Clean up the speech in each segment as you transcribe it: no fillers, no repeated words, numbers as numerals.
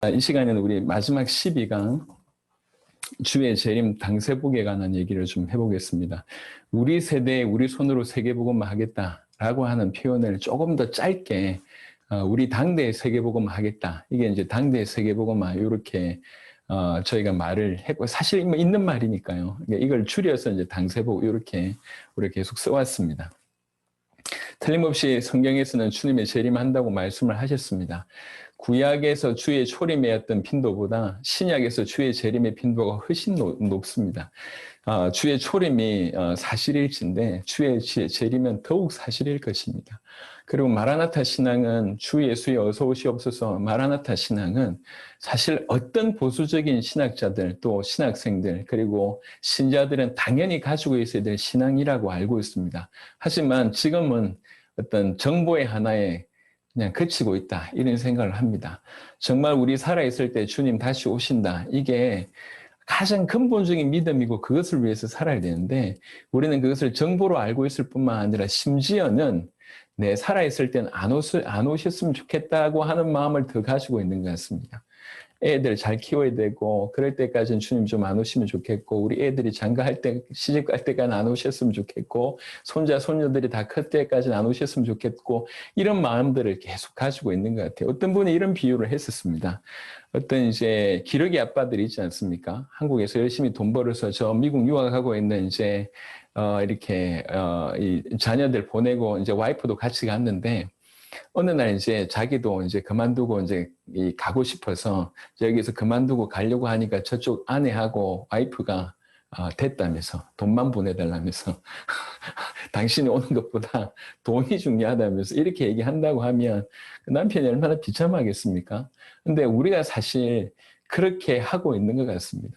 이 시간에는 우리 마지막 12강 주의 재림 당세복에 관한 얘기를 좀 해보겠습니다. 우리 세대에 우리 손으로 세계복음화 하겠다라고 하는 표현을 조금 더 짧게 우리 당대의 세계복음화 하겠다. 이게 이제 당대의 세계복음화 이렇게 저희가 말을 했고 사실 있는 말이니까요. 이걸 줄여서 이제 당세복 이렇게 우리 계속 써왔습니다. 틀림없이 성경에서는 주님의 재림한다고 말씀을 하셨습니다. 구약에서 주의 초림의 어떤 빈도보다 신약에서 주의 재림의 빈도가 훨씬 높습니다. 주의 초림이 사실일진데 주의 재림은 더욱 사실일 것입니다. 그리고 마라나타 신앙은 주 예수의 어서 오시옵소서 마라나타 신앙은 사실 어떤 보수적인 신학자들 또 신학생들 그리고 신자들은 당연히 가지고 있어야 될 신앙이라고 알고 있습니다. 하지만 지금은 어떤 정보의 하나에 그냥 그치고 있다 이런 생각을 합니다. 정말 우리 살아있을 때 주님 다시 오신다 이게 가장 근본적인 믿음이고 그것을 위해서 살아야 되는데 우리는 그것을 정보로 알고 있을 뿐만 아니라 심지어는 내 살아있을 때는 안 오셨으면 좋겠다고 하는 마음을 더 가지고 있는 것 같습니다. 애들 잘 키워야 되고 그럴 때까지는 주님 좀 안 오시면 좋겠고 우리 애들이 장가할 때 시집 갈 때까지는 안 오셨으면 좋겠고 손자 손녀들이 다 클 때까지는 안 오셨으면 좋겠고 이런 마음들을 계속 가지고 있는 것 같아요. 어떤 분이 이런 비유를 했었습니다. 어떤 이제 기러기 아빠들이 있지 않습니까? 한국에서 열심히 돈 벌어서 저 미국 유학하고 있는 이제 이렇게 이 자녀들 보내고 이제 와이프도 같이 갔는데 어느 날 이제 자기도 이제 그만두고 이제 가고 싶어서 여기서 그만두고 가려고 하니까 저쪽 아내하고 와이프가 됐다면서 돈만 보내달라면서 당신이 오는 것보다 돈이 중요하다면서 이렇게 얘기한다고 하면 남편이 얼마나 비참하겠습니까? 근데 우리가 사실 그렇게 하고 있는 것 같습니다.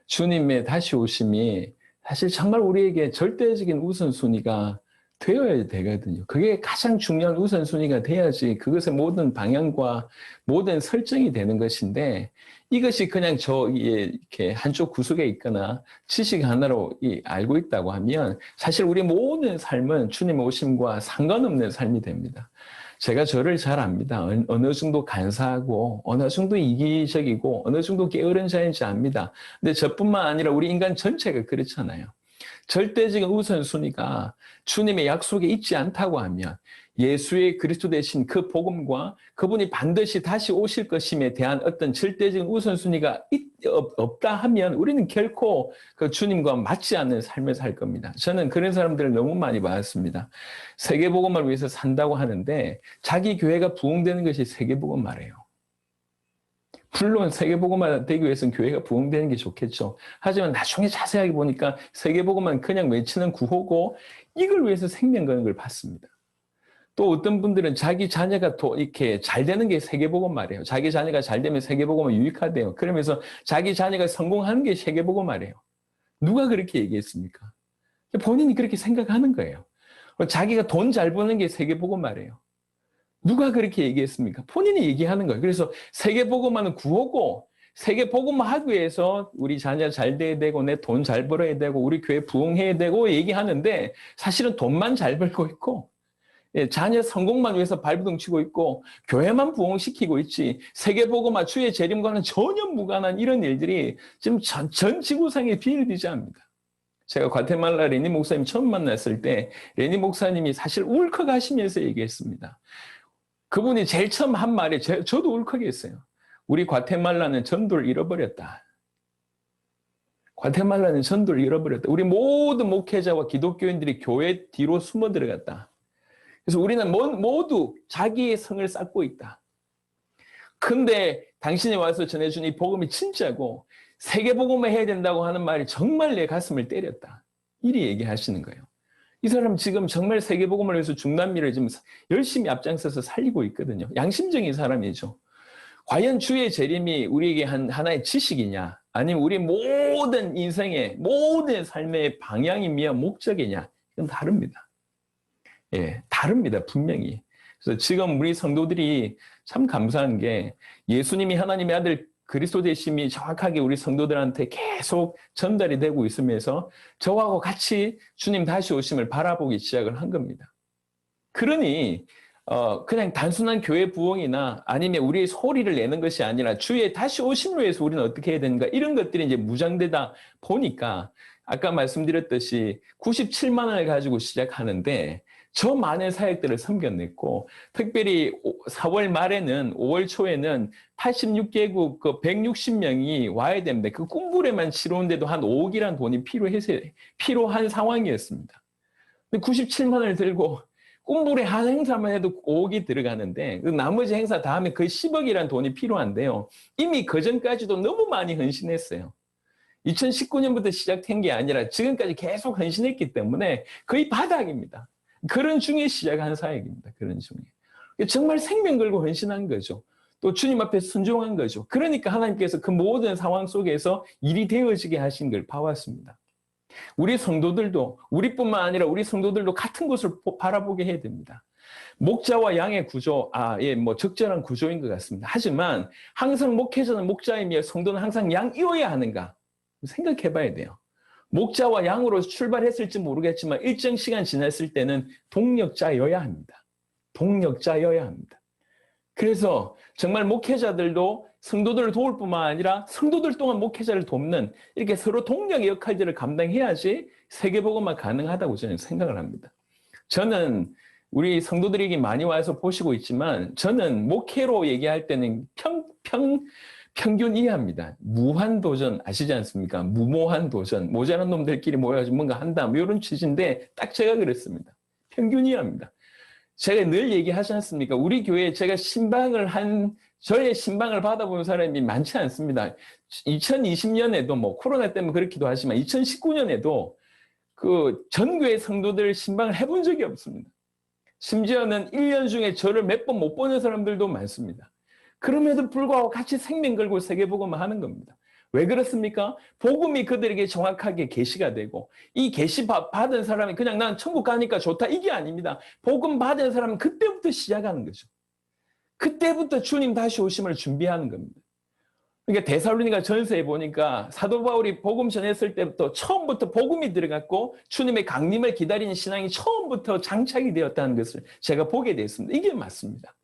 주님의 다시 오심이 사실 정말 우리에게 절대적인 우선순위가 되어야 되거든요. 그게 가장 중요한 우선순위가 돼야지 그것의 모든 방향과 모든 설정이 되는 것인데 이것이 그냥 이렇게 한쪽 구석에 있거나 지식 하나로 알고 있다고 하면 사실 우리 모든 삶은 주님 오심과 상관없는 삶이 됩니다. 제가 저를 잘 압니다. 어느 정도 간사하고 어느 정도 이기적이고 어느 정도 게으른 자인지 압니다. 근데 저뿐만 아니라 우리 인간 전체가 그렇잖아요. 절대적인 우선순위가 주님의 약속에 있지 않다고 하면 예수의 그리스도 되신 그 복음과 그분이 반드시 다시 오실 것임에 대한 어떤 절대적인 우선순위가 없다 하면 우리는 결코 그 주님과 맞지 않는 삶을 살 겁니다. 저는 그런 사람들을 너무 많이 봤습니다. 세계복음을 위해서 산다고 하는데 자기 교회가 부흥되는 것이 세계복음화래요. 물론 세계복음화 되기 위해서는 교회가 부흥되는 게 좋겠죠. 하지만 나중에 자세하게 보니까 세계복음만 그냥 외치는 구호고 이걸 위해서 생명 거는 걸 봤습니다. 또 어떤 분들은 자기 자녀가 이렇게 잘 되는 게 세계복음화래요. 자기 자녀가 잘 되면 세계복음화 유익하대요. 그러면서 자기 자녀가 성공하는 게 세계복음화래요. 누가 그렇게 얘기했습니까? 본인이 그렇게 생각하는 거예요. 자기가 돈 잘 버는 게 세계복음화래요. 누가 그렇게 얘기했습니까? 본인이 얘기하는 거예요. 그래서 세계복음화는 구호고 세계복음화 하기 위해서 우리 자녀 잘 돼야 되고 내 돈 잘 벌어야 되고 우리 교회 부흥해야 되고 얘기하는데 사실은 돈만 잘 벌고 있고 자녀 성공만 위해서 발버둥 치고 있고 교회만 부흥시키고 있지 세계복음화 주의 재림과는 전혀 무관한 이런 일들이 지금 전 지구상에 비일비재합니다. 제가 과테말라 레니 목사님 처음 만났을 때 레니 목사님이 사실 울컥하시면서 얘기했습니다. 그분이 제일 처음 한 말이 저도 울컥했어요. 우리 과테말라는 전도를 잃어버렸다. 과테말라는 전도를 잃어버렸다. 우리 모든 목회자와 기독교인들이 교회 뒤로 숨어 들어갔다. 그래서 우리는 모두 자기의 성을 쌓고 있다. 근데 당신이 와서 전해준 이 복음이 진짜고 세계복음을 해야 된다고 하는 말이 정말 내 가슴을 때렸다. 이리 얘기하시는 거예요. 이 사람 지금 정말 세계복음을 위해서 중남미를 지금 열심히 앞장서서 살리고 있거든요. 양심적인 사람이죠. 과연 주의 재림이 우리에게 하나의 지식이냐 아니면 우리 모든 인생의 모든 삶의 방향이며 목적이냐 이건 다릅니다. 예, 다릅니다. 분명히. 그래서 지금 우리 성도들이 참 감사한 게 예수님이 하나님의 아들 그리스도 되심이 정확하게 우리 성도들한테 계속 전달이 되고 있으면서 저하고 같이 주님 다시 오심을 바라보기 시작을 한 겁니다. 그러니 그냥 단순한 교회 부흥이나 아니면 우리의 소리를 내는 것이 아니라 주의 다시 오심을 위해서 우리는 어떻게 해야 되는가 이런 것들이 이제 무장되다 보니까 아까 말씀드렸듯이 97만 원을 가지고 시작하는데 저 많은 사역들을 섬겨냈고 특별히 4월 말에는 5월 초에는 86개국 그 160명이 와야 되는데 그 꿈부레만 치르는데도 한 5억이라는 돈이 필요한 상황이었습니다. 97만 원을 들고 꿈부레 한 행사만 해도 5억이 들어가는데 그 나머지 행사 다음에 거의 10억이라는 돈이 필요한데요. 이미 그전까지도 너무 많이 헌신했어요. 2019년부터 시작된 게 아니라 지금까지 계속 헌신했기 때문에 거의 바닥입니다. 그런 중에 시작한 사역입니다. 그런 중에. 정말 생명 걸고 헌신한 거죠. 또 주님 앞에 순종한 거죠. 그러니까 하나님께서 그 모든 상황 속에서 일이 되어지게 하신 걸 봐왔습니다. 우리 성도들도 우리뿐만 아니라 우리 성도들도 같은 것을 바라보게 해야 됩니다. 목자와 양의 구조, 뭐 적절한 구조인 것 같습니다. 하지만 항상 목회자는 목자이며 성도는 항상 양이어야 하는가 생각해봐야 돼요. 목자와 양으로 출발했을지 모르겠지만 일정 시간 지났을 때는 동력자여야 합니다. 동력자여야 합니다. 그래서 정말 목회자들도 성도들을 도울 뿐만 아니라 성도들 또한 목회자를 돕는 이렇게 서로 동력의 역할들을 감당해야지 세계복음화 가능하다고 저는 생각을 합니다. 저는 우리 성도들에게 많이 와서 보시고 있지만 저는 목회로 얘기할 때는 평균 이하입니다. 무한도전 아시지 않습니까? 무모한 도전. 모자란 놈들끼리 모여가지고 뭔가 한다. 뭐 이런 취지인데 딱 제가 그랬습니다. 평균 이하입니다. 제가 늘 얘기하지 않습니까? 우리 교회에 제가 저의 신방을 받아본 사람이 많지 않습니다. 2020년에도 뭐 코로나 때문에 그렇기도 하지만 2019년에도 그 전교회 성도들 신방을 해본 적이 없습니다. 심지어는 1년 중에 저를 몇 번 못 보는 사람들도 많습니다. 그럼에도 불구하고 같이 생명 걸고 세계복음을 하는 겁니다. 왜 그렇습니까? 복음이 그들에게 정확하게 계시가 되고 이 계시 받은 사람이 그냥 난 천국 가니까 좋다 이게 아닙니다. 복음 받은 사람은 그때부터 시작하는 거죠. 그때부터 주님 다시 오심을 준비하는 겁니다. 그러니까 데살로니가 전서에 보니까 사도 바울이 복음 전했을 때부터 처음부터 복음이 들어갔고 주님의 강림을 기다리는 신앙이 처음부터 장착이 되었다는 것을 제가 보게 됐습니다. 이게 맞습니다.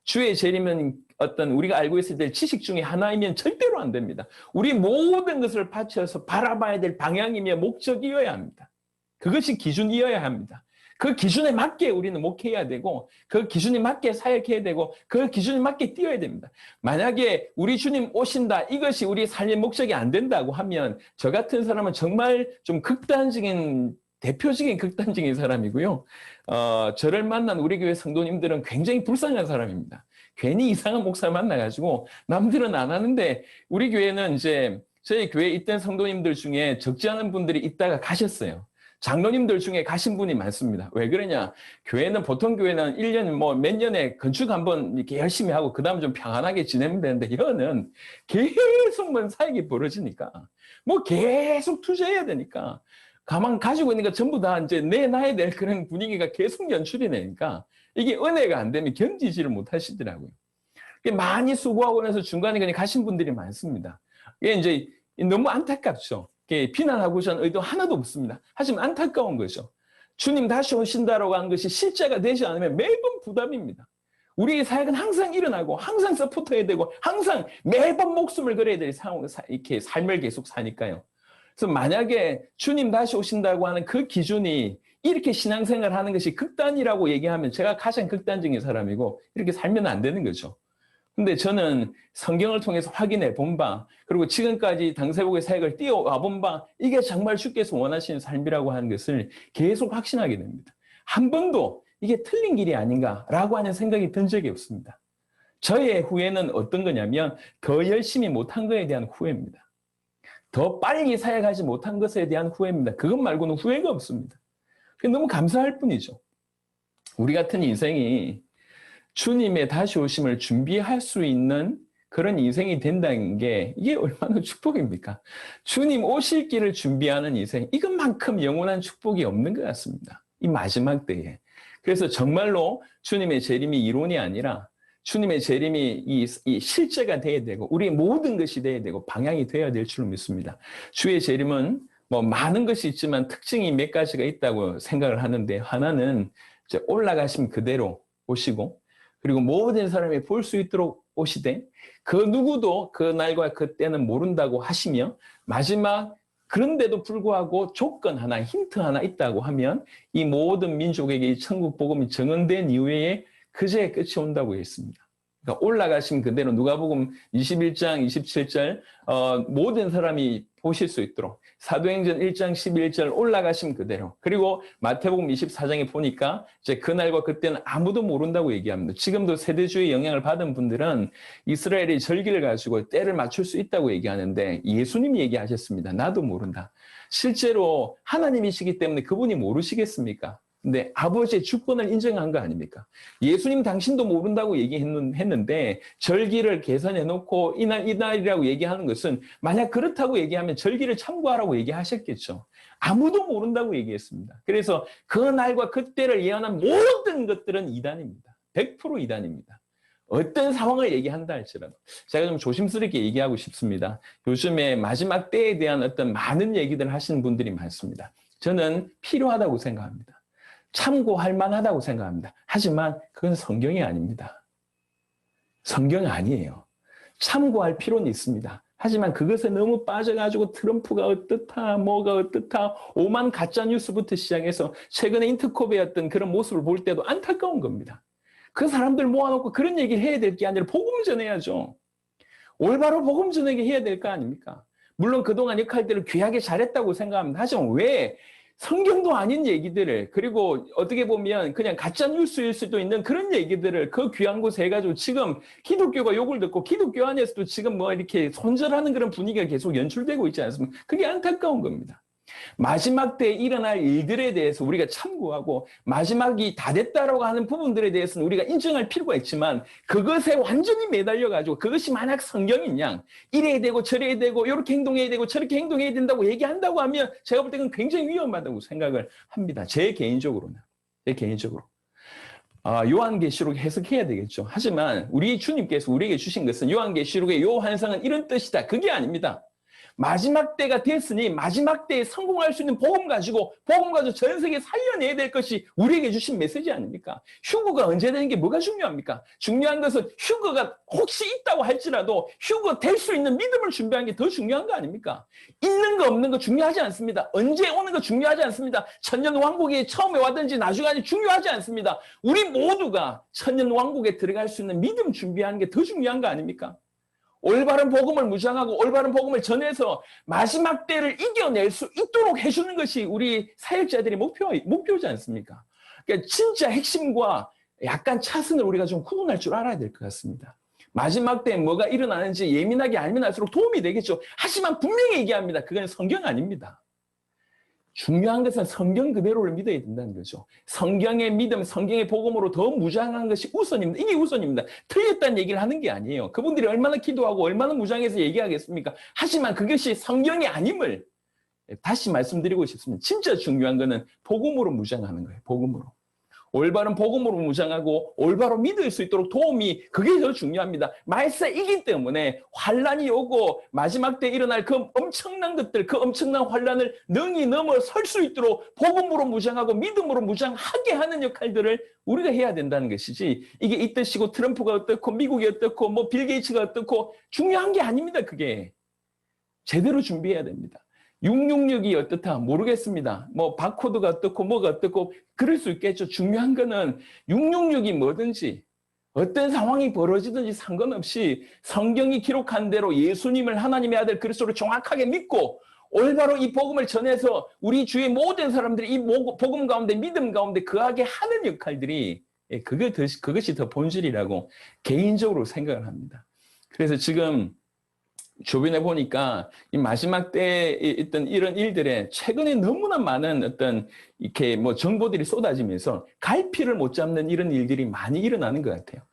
주의 재림은 어떤 우리가 알고 있을 때 지식 중에 하나이면 절대로 안 됩니다. 우리 모든 것을 바쳐서 바라봐야 될 방향이며 목적이어야 합니다. 그것이 기준이어야 합니다. 그 기준에 맞게 우리는 목회해야 되고 그 기준에 맞게 사역해야 되고 그 기준에 맞게 뛰어야 됩니다. 만약에 우리 주님 오신다 이것이 우리 삶의 목적이 안 된다고 하면 저 같은 사람은 정말 좀 대표적인 극단적인 사람이고요. 저를 만난 우리 교회 성도님들은 굉장히 불쌍한 사람입니다. 괜히 이상한 목사 만나가지고 남들은 안 하는데 우리 교회는 이제 저희 교회에 있던 성도님들 중에 적지 않은 분들이 있다가 가셨어요. 장로님들 중에 가신 분이 많습니다. 왜 그러냐? 교회는 보통 교회는 1년 뭐 몇 년에 건축 한번 이렇게 열심히 하고 그다음 좀 평안하게 지내면 되는데 이거는 계속 뭔 사역이 벌어지니까 뭐 계속 투자해야 되니까 가만 가지고 있는 거 전부 다 이제 내놔야 될 그런 분위기가 계속 연출이 되니까 이게 은혜가 안 되면 견디지를 못하시더라고요. 많이 수고하고 나서 중간에 그냥 가신 분들이 많습니다. 이게 이제 너무 안타깝죠. 비난하고자 하는 의도 하나도 없습니다. 하지만 안타까운 거죠. 주님 다시 오신다라고 하는 것이 실제가 되지 않으면 매번 부담입니다. 우리의 사역은 항상 일어나고 항상 서포트해야 되고 항상 매번 목숨을 걸어야 될 상황, 이렇게 삶을 계속 사니까요. 그래서 만약에 주님 다시 오신다고 하는 그 기준이 이렇게 신앙생활 하는 것이 극단이라고 얘기하면 제가 가장 극단적인 사람이고 이렇게 살면 안 되는 거죠. 근데 저는 성경을 통해서 확인해 본 바, 그리고 지금까지 당세복의 사역을 뛰어와 본 바, 이게 정말 주께서 원하시는 삶이라고 하는 것을 계속 확신하게 됩니다. 한 번도 이게 틀린 길이 아닌가라고 하는 생각이 든 적이 없습니다. 저의 후회는 어떤 거냐면 더 열심히 못한 거에 대한 후회입니다. 더 빨리 사역하지 못한 것에 대한 후회입니다. 그것 말고는 후회가 없습니다. 너무 감사할 뿐이죠. 우리 같은 인생이 주님의 다시 오심을 준비할 수 있는 그런 인생이 된다는 게 이게 얼마나 축복입니까? 주님 오실 길을 준비하는 인생, 이것만큼 영원한 축복이 없는 것 같습니다. 이 마지막 때에. 그래서 정말로 주님의 재림이 이론이 아니라 주님의 재림이 이 실제가 돼야 되고 우리 모든 것이 돼야 되고 방향이 돼야 될 줄 믿습니다. 주의 재림은 뭐 많은 것이 있지만 특징이 몇 가지가 있다고 생각을 하는데 하나는 이제 올라가심 그대로 오시고 그리고 모든 사람이 볼 수 있도록 오시되 그 누구도 그 날과 그 때는 모른다고 하시며 마지막 그런데도 불구하고 조건 하나, 힌트 하나 있다고 하면 이 모든 민족에게 이 천국 복음이 증언된 이후에 그제야 끝이 온다고 했습니다. 그러니까 올라가신 그대로 누가복음 21장, 27절 모든 사람이 보실 수 있도록 사도행전 1장 11절 올라가신 그대로 그리고 마태복음 24장에 보니까 이제 그날과 그때는 아무도 모른다고 얘기합니다. 지금도 세대주의 영향을 받은 분들은 이스라엘의 절기를 가지고 때를 맞출 수 있다고 얘기하는데 예수님이 얘기하셨습니다. 나도 모른다. 실제로 하나님이시기 때문에 그분이 모르시겠습니까? 근데 아버지의 주권을 인정한 거 아닙니까? 예수님 당신도 모른다고 얘기했는데 절기를 계산해놓고 이날이라고 얘기하는 것은 만약 그렇다고 얘기하면 절기를 참고하라고 얘기하셨겠죠. 아무도 모른다고 얘기했습니다. 그래서 그 날과 그때를 예언한 모든 것들은 이단입니다. 100% 이단입니다. 어떤 상황을 얘기한다 할지라도 제가 좀 조심스럽게 얘기하고 싶습니다. 요즘에 마지막 때에 대한 어떤 많은 얘기들 하시는 분들이 많습니다. 저는 필요하다고 생각합니다. 참고할 만하다고 생각합니다. 하지만 그건 성경이 아닙니다. 성경이 아니에요. 참고할 필요는 있습니다. 하지만 그것에 너무 빠져가지고 트럼프가 어떻다, 뭐가 어떻다, 오만 가짜 뉴스부터 시작해서 최근에 인터코베 어떤 그런 모습을 볼 때도 안타까운 겁니다. 그 사람들 모아놓고 그런 얘기를 해야 될 게 아니라 복음 전해야죠. 올바로 복음 전하게 해야 될 거 아닙니까? 물론 그동안 역할들을 귀하게 잘했다고 생각합니다. 하지만 왜 성경도 아닌 얘기들을 그리고 어떻게 보면 그냥 가짜 뉴스일 수도 있는 그런 얘기들을 그 귀한 곳에 해가지고 지금 기독교가 욕을 듣고 기독교 안에서도 지금 뭐 이렇게 손절하는 그런 분위기가 계속 연출되고 있지 않습니까? 그게 안타까운 겁니다. 마지막 때에 일어날 일들에 대해서 우리가 참고하고 마지막이 다 됐다라고 하는 부분들에 대해서는 우리가 인정할 필요가 있지만 그것에 완전히 매달려가지고 그것이 만약 성경인 양 이래야 되고 저래야 되고 이렇게 행동해야 되고 저렇게 행동해야 된다고 얘기한다고 하면 제가 볼 때는 굉장히 위험하다고 생각을 합니다. 제 개인적으로는. 요한계시록 해석해야 되겠죠. 하지만 우리 주님께서 우리에게 주신 것은 요한계시록의 요 환상은 이런 뜻이다. 그게 아닙니다. 마지막 때가 됐으니 마지막 때에 성공할 수 있는 복음 가지고 전 세계 살려내야 될 것이 우리에게 주신 메시지 아닙니까? 휴거가 언제 되는 게 뭐가 중요합니까? 중요한 것은 휴거가 혹시 있다고 할지라도 휴거 될 수 있는 믿음을 준비하는 게 더 중요한 거 아닙니까? 있는 거 없는 거 중요하지 않습니다. 언제 오는 거 중요하지 않습니다. 천년 왕국에 처음에 왔든지 나중에 왔든지 중요하지 않습니다. 우리 모두가 천년 왕국에 들어갈 수 있는 믿음 준비하는 게 더 중요한 거 아닙니까? 올바른 복음을 무장하고 올바른 복음을 전해서 마지막 때를 이겨낼 수 있도록 해주는 것이 우리 사역자들의 목표지 않습니까? 그러니까 진짜 핵심과 약간 차선을 우리가 좀 구분할 줄 알아야 될 것 같습니다. 마지막 때에 뭐가 일어나는지 예민하게 알면 알수록 도움이 되겠죠. 하지만 분명히 얘기합니다. 그건 성경 아닙니다. 중요한 것은 성경 그대로를 믿어야 된다는 거죠. 성경의 믿음, 성경의 복음으로 더 무장한 것이 우선입니다. 이게 우선입니다. 틀렸다는 얘기를 하는 게 아니에요. 그분들이 얼마나 기도하고 얼마나 무장해서 얘기하겠습니까? 하지만 그것이 성경이 아님을 다시 말씀드리고 싶습니다. 진짜 중요한 거는 복음으로 무장하는 거예요. 복음으로. 올바른 복음으로 무장하고 올바로 믿을 수 있도록 도움이 그게 더 중요합니다. 말세이기 때문에 환란이 오고 마지막 때 일어날 그 엄청난 것들, 그 엄청난 환란을 능히 넘어설 수 있도록 복음으로 무장하고 믿음으로 무장하게 하는 역할들을 우리가 해야 된다는 것이지 이게 이 뜻이고 트럼프가 어떻고 미국이 어떻고 뭐 빌 게이츠가 어떻고 중요한 게 아닙니다. 그게 제대로 준비해야 됩니다. 666이 어떻다 모르겠습니다. 뭐 바코드가 어떻고 뭐가 어떻고 그럴 수 있겠죠. 중요한 거는 666이 뭐든지 어떤 상황이 벌어지든지 상관없이 성경이 기록한 대로 예수님을 하나님의 아들 그리스도로 정확하게 믿고 올바로 이 복음을 전해서 우리 주위 모든 사람들이 이 복음 가운데 믿음 가운데 거하게 하는 역할들이 그것이 더 본질이라고 개인적으로 생각을 합니다. 그래서 지금 주변에 보니까 이 마지막 때에 있던 이런 일들에 최근에 너무나 많은 어떤 이렇게 뭐 정보들이 쏟아지면서 갈피를 못 잡는 이런 일들이 많이 일어나는 것 같아요.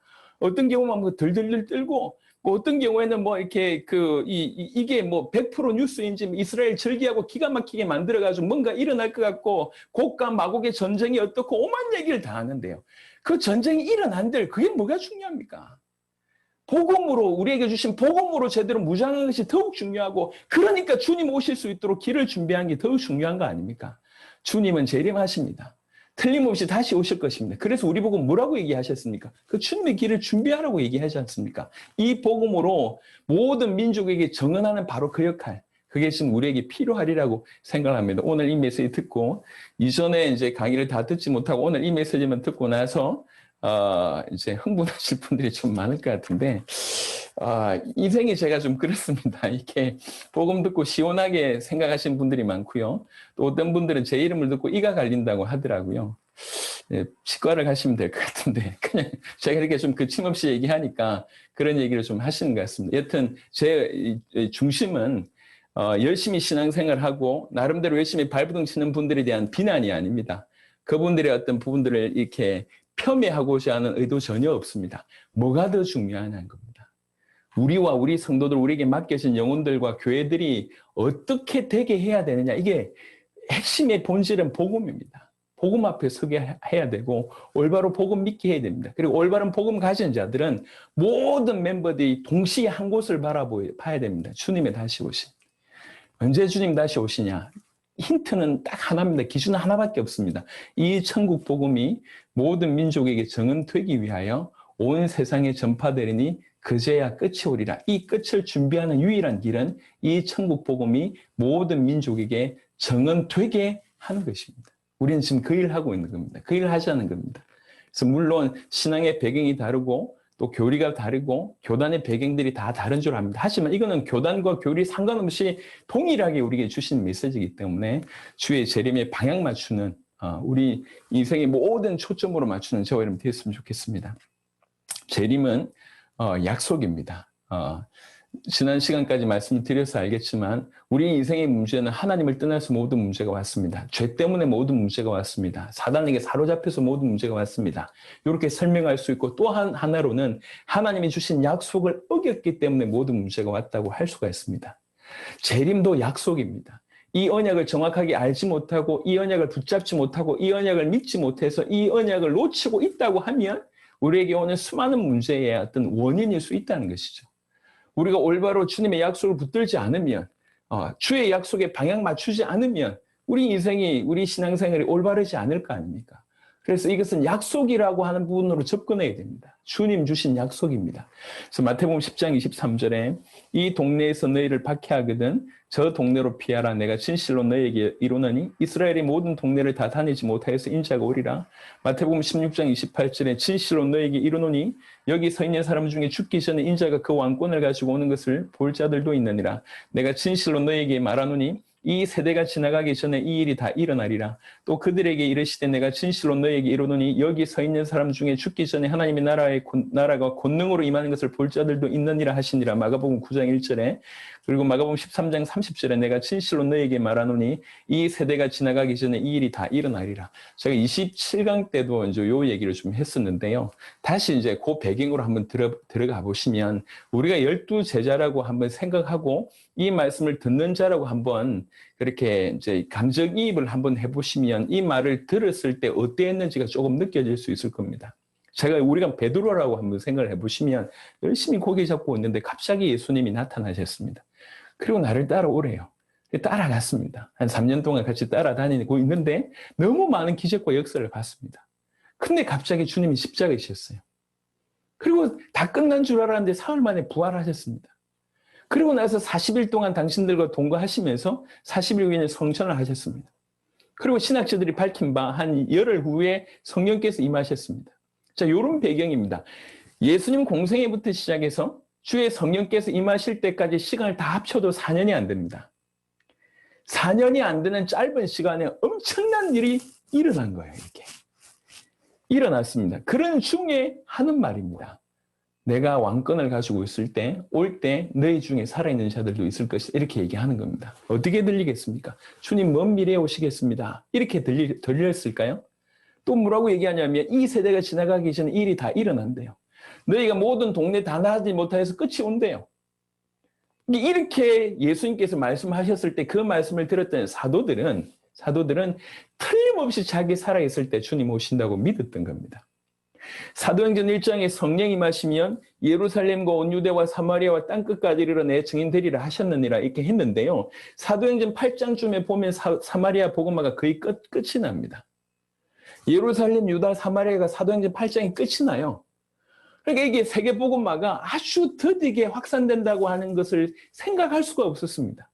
어떤 경우는 뭐 들들들 떨고 뭐 어떤 경우에는 뭐 이렇게 이게 뭐 100% 뉴스인지 이스라엘 절기하고 기가 막히게 만들어가지고 뭔가 일어날 것 같고 곡과 마곡의 전쟁이 어떻고 오만 얘기를 다 하는데요. 그 전쟁이 일어난들 그게 뭐가 중요합니까? 복음으로 우리에게 주신 복음으로 제대로 무장하는 것이 더욱 중요하고 그러니까 주님 오실 수 있도록 길을 준비하는 게 더욱 중요한 거 아닙니까? 주님은 재림하십니다. 틀림없이 다시 오실 것입니다. 그래서 우리 보고 뭐라고 얘기하셨습니까? 그 주님의 길을 준비하라고 얘기하지 않습니까? 이 복음으로 모든 민족에게 정언하는 바로 그 역할, 그게 지금 우리에게 필요하리라고 생각합니다. 오늘 이 메시지 듣고, 이전에 이제 강의를 다 듣지 못하고 오늘 이 메시지만 듣고 나서 이제 흥분하실 분들이 좀 많을 것 같은데, 인생이 제가 좀 그렇습니다. 이렇게 복음 듣고 시원하게 생각하시는 분들이 많고요. 또 어떤 분들은 제 이름을 듣고 이가 갈린다고 하더라고요. 예, 치과를 가시면 될 것 같은데, 그냥 제가 이렇게 좀 거침없이 얘기하니까 그런 얘기를 좀 하시는 것 같습니다. 여튼 제 중심은 열심히 신앙생활하고 나름대로 열심히 발버둥 치는 분들에 대한 비난이 아닙니다. 그분들의 어떤 부분들을 이렇게 폄훼하고자 하는 의도 전혀 없습니다. 뭐가 더 중요하냐는 겁니다. 우리와 우리 성도들, 우리에게 맡겨진 영혼들과 교회들이 어떻게 되게 해야 되느냐. 이게 핵심의 본질은 복음입니다. 복음 앞에 서게 해야 되고 올바로 복음 믿게 해야 됩니다. 그리고 올바른 복음 가진 자들은 모든 멤버들이 동시에 한 곳을 바라봐야 됩니다. 주님의 다시 오심. 언제 주님 다시 오시냐? 힌트는 딱 하나입니다. 기준은 하나밖에 없습니다. 이 천국 복음이 모든 민족에게 정언되기 위하여 온 세상에 전파되리니 그제야 끝이 오리라. 이 끝을 준비하는 유일한 길은 이 천국 복음이 모든 민족에게 정언되게 하는 것입니다. 우리는 지금 그 일을 하고 있는 겁니다. 그 일을 하자는 겁니다. 그래서 물론 신앙의 배경이 다르고 또 교리가 다르고 교단의 배경들이 다 다른 줄 압니다. 하지만 이거는 교단과 교리 상관없이 동일하게 우리에게 주신 메시지이기 때문에 주의 재림에 방향 맞추는 우리 인생의 모든 초점으로 맞추는 저와 여러분 되었으면 좋겠습니다. 재림은 약속입니다. 지난 시간까지 말씀을 드려서 알겠지만 우리 인생의 문제는 하나님을 떠나서 모든 문제가 왔습니다. 죄 때문에 모든 문제가 왔습니다. 사단에게 사로잡혀서 모든 문제가 왔습니다. 이렇게 설명할 수 있고 또 하나로는 하나님이 주신 약속을 어겼기 때문에 모든 문제가 왔다고 할 수가 있습니다. 재림도 약속입니다. 이 언약을 정확하게 알지 못하고 이 언약을 붙잡지 못하고 이 언약을 믿지 못해서 이 언약을 놓치고 있다고 하면 우리에게 오는 수많은 문제의 어떤 원인일 수 있다는 것이죠. 우리가 올바로 주님의 약속을 붙들지 않으면 주의 약속에 방향 맞추지 않으면 우리 인생이 우리 신앙생활이 올바르지 않을 거 아닙니까? 그래서 이것은 약속이라고 하는 부분으로 접근해야 됩니다. 주님 주신 약속입니다. 그래서 마태복음 10장 23절에 이 동네에서 너희를 박해하거든 저 동네로 피하라. 내가 진실로 너희에게 이르노니 이스라엘의 모든 동네를 다 다니지 못하여서 인자가 오리라. 마태복음 16장 28절에 진실로 너희에게 이르노니 여기 서 있는 사람 중에 죽기 전에 인자가 그 왕권을 가지고 오는 것을 볼 자들도 있느니라. 내가 진실로 너희에게 말하노니 이 세대가 지나가기 전에 이 일이 다 일어나리라. 또 그들에게 이르시되 내가 진실로 너희에게 이르노니 여기 서 있는 사람 중에 죽기 전에 하나님의 나라가 권능으로 임하는 것을 볼 자들도 있느니라 하시니라. 마가복음 9장 1절에 그리고 마가복음 13장 30절에 내가 진실로 너희에게 말하노니 이 세대가 지나가기 전에 이 일이 다 일어나리라. 제가 27강 때도 이제 요 얘기를 좀 했었는데요. 다시 이제 그 배경으로 한번 들어가 보시면 우리가 12제자라고 한번 생각하고 이 말씀을 듣는 자라고 한번 그렇게 이제 감정이입을 한번 해보시면 이 말을 들었을 때 어땠는지가 조금 느껴질 수 있을 겁니다. 우리가 베드로라고 한번 생각을 해보시면 열심히 고개 잡고 있는데 갑자기 예수님이 나타나셨습니다. 그리고 나를 따라오래요. 따라갔습니다. 한 3년 동안 같이 따라다니고 있는데 너무 많은 기적과 역사를 봤습니다. 근데 갑자기 주님이 십자가에 지셨어요. 그리고 다 끝난 줄 알았는데 사흘 만에 부활하셨습니다. 그리고 나서 40일 동안 당신들과 동거하시면서 40일 후에는 성천을 하셨습니다. 그리고 신학자들이 밝힌 바 한 열흘 후에 성령께서 임하셨습니다. 자, 이런 배경입니다. 예수님 공생애부터 시작해서 주의 성령께서 임하실 때까지 시간을 다 합쳐도 4년이 안 됩니다. 4년이 안 되는 짧은 시간에 엄청난 일이 일어난 거예요. 이렇게 일어났습니다. 그런 중에 하는 말입니다. 내가 왕권을 가지고 있을 때, 올 때 너희 중에 살아있는 자들도 있을 것이다. 이렇게 얘기하는 겁니다. 어떻게 들리겠습니까? 주님 먼 미래에 오시겠습니다. 이렇게 들렸을까요? 또 뭐라고 얘기하냐면 이 세대가 지나가기 전에 일이 다 일어난대요. 너희가 모든 동네 다 나가지 못하여서 끝이 온대요. 이렇게 예수님께서 말씀하셨을 때 그 말씀을 들었던 사도들은 틀림없이 자기 살아있을 때 주님 오신다고 믿었던 겁니다. 사도행전 1장에 성령이 임하시면 예루살렘과 온 유대와 사마리아와 땅끝까지 이르러 내 증인 되리라 하셨느니라 이렇게 했는데요. 사도행전 8장쯤에 보면 사마리아 복음화가 거의 끝이 납니다. 예루살렘, 유다, 사마리아가 사도행전 8장이 끝이 나요. 그러니까 이게 세계복음화가 아주 더디게 확산된다고 하는 것을 생각할 수가 없었습니다.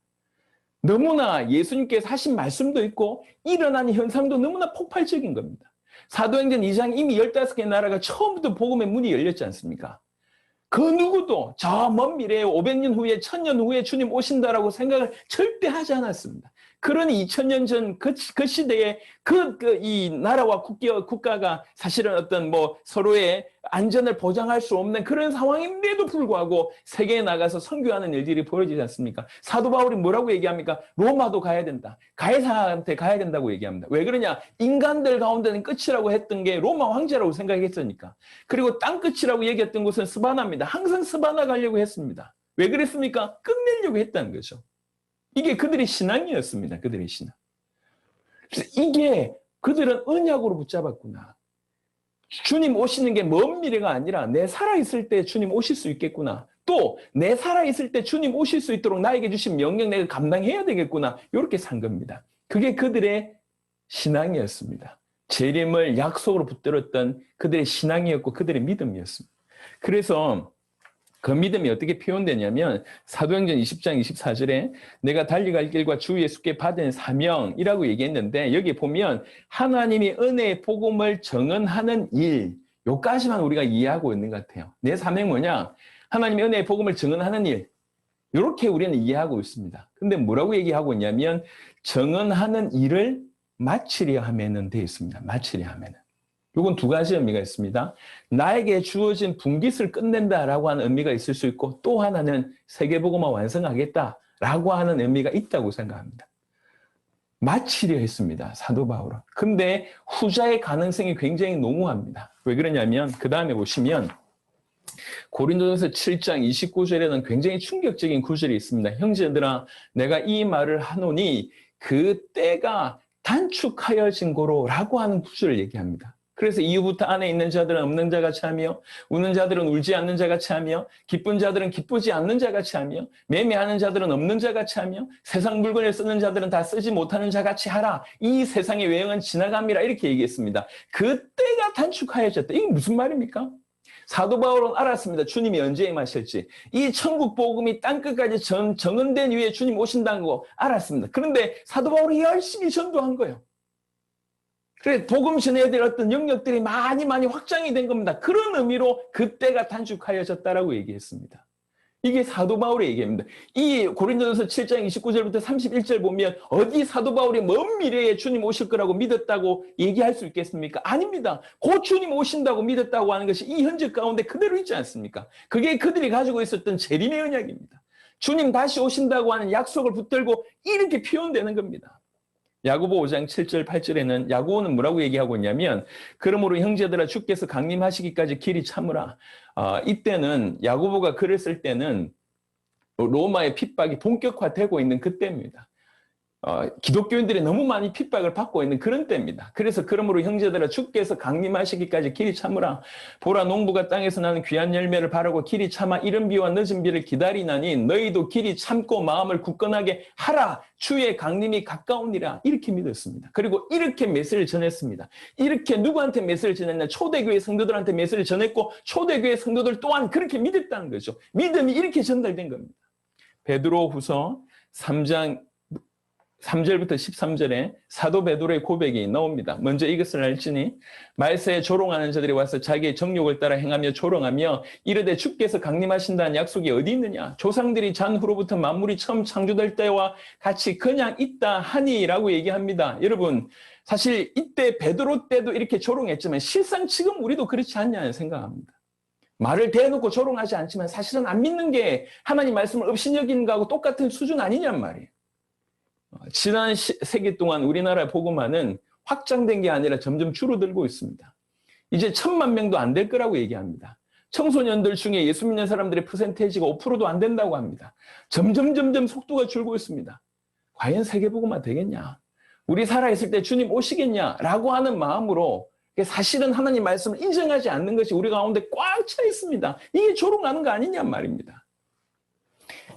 너무나 예수님께서 하신 말씀도 있고 일어난 현상도 너무나 폭발적인 겁니다. 사도행전 2장 이미 15개 나라가 처음부터 복음의 문이 열렸지 않습니까? 그 누구도 저 먼 미래에 500년 후에 1000년 후에 주님 오신다라고 생각을 절대 하지 않았습니다. 그러니 2000년 전 그 시대에 이 나라와 국가가 사실은 어떤 서로의 안전을 보장할 수 없는 그런 상황임에도 불구하고 세계에 나가서 선교하는 일들이 벌어지지 않습니까? 사도 바울이 뭐라고 얘기합니까? 로마도 가야 된다. 가이사한테 가야 된다고 얘기합니다. 왜 그러냐? 인간들 가운데는 끝이라고 했던 게 로마 황제라고 생각했으니까. 그리고 땅 끝이라고 얘기했던 곳은 스바나입니다. 항상 스바나 가려고 했습니다. 왜 그랬습니까? 끝내려고 했다는 거죠. 이게 그들의 신앙이었습니다. 그들의 신앙. 그래서 이게 그들은 언약으로 붙잡았구나. 주님 오시는 게 먼 미래가 아니라 내 살아있을 때 주님 오실 수 있겠구나. 또 내 살아있을 때 주님 오실 수 있도록 나에게 주신 명령 내가 감당해야 되겠구나. 이렇게 산 겁니다. 그게 그들의 신앙이었습니다. 재림을 약속으로 붙들었던 그들의 신앙이었고 그들의 믿음이었습니다. 그래서 그 믿음이 어떻게 표현되냐면 사도행전 20장 24절에 내가 달려갈 길과 주 예수께 받은 사명이라고 얘기했는데 여기 보면 하나님이 은혜의 복음을 증언하는 일, 요까지만 우리가 이해하고 있는 것 같아요. 내 사명이 뭐냐? 하나님이 은혜의 복음을 증언하는 일, 이렇게 우리는 이해하고 있습니다. 근데 뭐라고 얘기하고 있냐면 증언하는 일을 마치려 하면은 되어 있습니다. 마치려 하면은. 이건 두 가지 의미가 있습니다. 나에게 주어진 분깃을 끝낸다라고 하는 의미가 있을 수 있고 또 하나는 세계복음화 완성하겠다라고 하는 의미가 있다고 생각합니다. 마치려 했습니다. 사도 바울은. 근데 후자의 가능성이 굉장히 농후합니다. 왜 그러냐면 그 다음에 보시면 고린도전서 7장 29절에는 굉장히 충격적인 구절이 있습니다. 형제들아 내가 이 말을 하노니 그 때가 단축하여진 고로라고 하는 구절을 얘기합니다. 그래서 이후부터 안에 있는 자들은 없는 자같이 하며 우는 자들은 울지 않는 자같이 하며 기쁜 자들은 기쁘지 않는 자같이 하며 매매하는 자들은 없는 자같이 하며 세상 물건을 쓰는 자들은 다 쓰지 못하는 자같이 하라. 이 세상의 외형은 지나갑니다. 이렇게 얘기했습니다. 그때가 단축하여졌다. 이게 무슨 말입니까? 사도 바울은 알았습니다. 주님이 언제 임하실지. 이 천국 복음이 땅끝까지 정언된 위에 주님 오신다는 거 알았습니다. 그런데 사도 바울이 열심히 전도한 거예요. 그래 복음 전해야 될 어떤 영역들이 많이 확장이 된 겁니다. 그런 의미로 그때가 단축하여졌다라고 얘기했습니다. 이게 사도 바울의 얘기입니다. 이 고린도전서 7장 29절부터 31절 보면 어디 사도 바울이 먼 미래에 주님 오실 거라고 믿었다고 얘기할 수 있겠습니까? 아닙니다. 곧 주님 오신다고 믿었다고 하는 것이 이 현재 가운데 그대로 있지 않습니까? 그게 그들이 가지고 있었던 재림의 언약입니다. 주님 다시 오신다고 하는 약속을 붙들고 이렇게 표현되는 겁니다. 야고보 5장 7절 8절에는 야고보는 뭐라고 얘기하고 있냐면 그러므로 형제들아 주께서 강림하시기까지 길이 참으라. 이때는 야고보가 글을 쓸 때는 로마의 핍박이 본격화되고 있는 그때입니다. 기독교인들이 너무 많이 핍박을 받고 있는 그런 때입니다. 그래서 그러므로 형제들아 주께서 강림하시기까지 길이 참으라. 보라 농부가 땅에서 나는 귀한 열매를 바라고 길이 참아 이른 비와 늦은 비를 기다리나니 너희도 길이 참고 마음을 굳건하게 하라. 주의 강림이 가까우니라. 이렇게 믿었습니다. 그리고 이렇게 메시지를 전했습니다. 이렇게 누구한테 메시지를 전했냐? 초대교회 성도들한테 메시지를 전했고 초대교회 성도들 또한 그렇게 믿었다는 거죠. 믿음이 이렇게 전달된 겁니다. 베드로후서 3장 3절부터 13절에 사도 베드로의 고백이 나옵니다. 먼저 이것을 알지니 말세에 조롱하는 자들이 와서 자기의 정욕을 따라 행하며 조롱하며 이르되 주께서 강림하신다는 약속이 어디 있느냐? 조상들이 잔후로부터 만물이 처음 창조될 때와 같이 그냥 있다 하니라고 얘기합니다. 여러분 사실 이때 베드로 때도 이렇게 조롱했지만 실상 지금 우리도 그렇지 않냐 생각합니다. 말을 대놓고 조롱하지 않지만 사실은 안 믿는 게 하나님 말씀을 업신여기는 거하고 똑같은 수준 아니냔 말이에요. 지난 세기 동안 우리나라 복음화는 확장된 게 아니라 점점 줄어들고 있습니다. 이제 1000만 명도 안 될 거라고 얘기합니다. 청소년들 중에 예수 믿는 사람들의 퍼센테이지가 5%도 안 된다고 합니다. 점점 속도가 줄고 있습니다. 과연 세계 복음화 되겠냐? 우리 살아있을 때 주님 오시겠냐라고 하는 마음으로 사실은 하나님 말씀을 인정하지 않는 것이 우리 가운데 꽉 차 있습니다. 이게 조롱하는 거 아니냔 말입니다.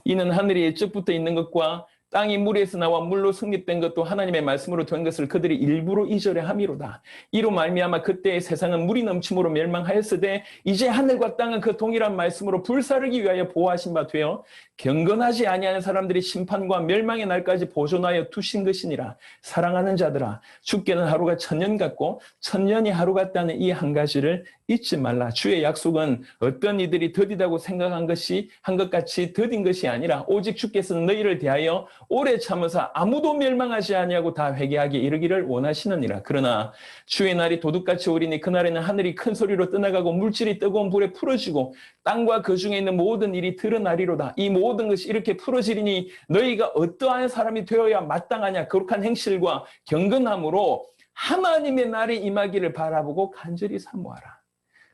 이는 하늘이 옛적부터 있는 것과 땅이 물에서 나와 물로 성립된 것도 하나님의 말씀으로 된 것을 그들이 일부러 잊으려 함이로다. 이로 말미암아 그때의 세상은 물이 넘침으로 멸망하였으되 이제 하늘과 땅은 그 동일한 말씀으로 불사르기 위하여 보호하신 바 되어 경건하지 아니하는 사람들이 심판과 멸망의 날까지 보존하여 두신 것이니라. 사랑하는 자들아, 주께는 하루가 천년 같고 천년이 하루 같다는 이 한 가지를 잊지 말라. 주의 약속은 어떤 이들이 더디다고 생각한 것이 한 것 같이 더딘 것이 아니라 오직 주께서는 너희를 대하여 오래 참으사 아무도 멸망하지 아니하고 다 회개하게 이르기를 원하시느니라. 그러나 주의 날이 도둑같이 오리니 그날에는 하늘이 큰 소리로 떠나가고 물질이 뜨거운 불에 풀어지고 땅과 그 중에 있는 모든 일이 드러나리로다. 이 모든 것이 이렇게 풀어지리니 너희가 어떠한 사람이 되어야 마땅하냐. 거룩한 행실과 경건함으로 하나님의 날이 임하기를 바라보고 간절히 사모하라.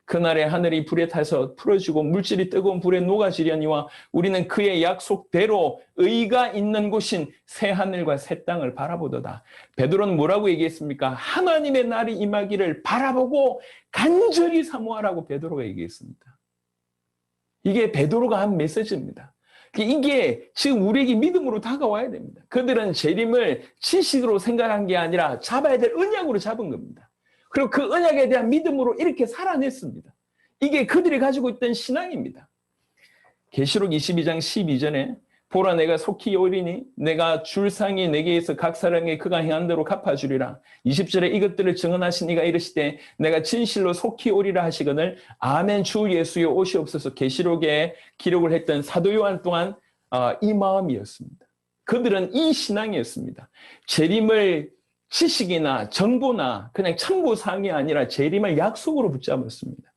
그날에 하늘이 불에 타서 풀어지고 물질이 뜨거운 불에 녹아지려니와 우리는 그의 약속대로 의가 있는 곳인 새 하늘과 새 땅을 바라보도다. 베드로는 뭐라고 얘기했습니까? 하나님의 날이 임하기를 바라보고 간절히 사모하라고 베드로가 얘기했습니다. 이게 베드로가 한 메시지입니다. 이게 지금 우리에게 믿음으로 다가와야 됩니다. 그들은 재림을 지식으로 생각한 게 아니라 잡아야 될 언약으로 잡은 겁니다. 그리고 그 언약에 대한 믿음으로 이렇게 살아냈습니다. 이게 그들이 가지고 있던 신앙입니다. 계시록 22장 12절에 보라 내가 속히 오리니 내가 줄 상이 내게에서 각 사람에게 그가 행한 대로 갚아주리라. 20절에 이것들을 증언하신 이가 이르시되 내가 진실로 속히 오리라 하시거늘 아멘 주 예수여 오시옵소서. 계시록에 기록을 했던 사도 요한 또한 이 마음이었습니다. 그들은 이 신앙이었습니다. 재림을 지식이나 정보나 그냥 참고사항이 아니라 재림을 약속으로 붙잡았습니다.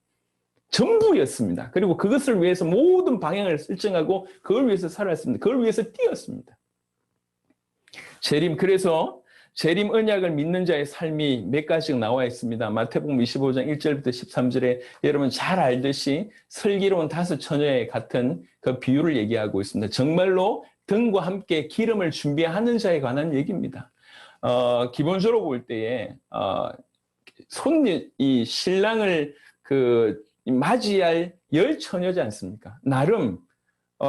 전부였습니다. 그리고 그것을 위해서 모든 방향을 설정하고 그걸 위해서 살았습니다. 그걸 위해서 뛰었습니다. 그래서 재림 언약을 믿는 자의 삶이 몇 가지가 나와 있습니다. 마태복음 25장 1절부터 13절에 여러분 잘 알듯이 슬기로운 5 처녀에 같은 그 비유를 얘기하고 있습니다. 정말로 등과 함께 기름을 준비하는 자에 관한 얘기입니다. 기본적으로 볼 때에 이 신랑을 맞이할 열 처녀지 않습니까? 나름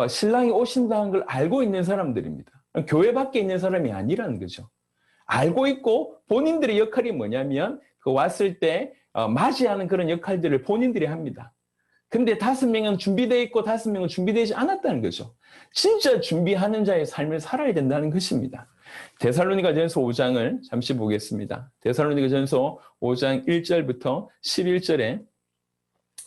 신랑이 오신다는 걸 알고 있는 사람들입니다. 교회 밖에 있는 사람이 아니라는 거죠. 알고 있고 본인들의 역할이 뭐냐면 왔을 때 맞이하는 그런 역할들을 본인들이 합니다. 근데 5명은 준비되어 있고 5명은 준비되지 않았다는 거죠. 진짜 준비하는 자의 삶을 살아야 된다는 것입니다. 데살로니가전서 5장을 잠시 보겠습니다. 데살로니가전서 5장 1절부터 11절에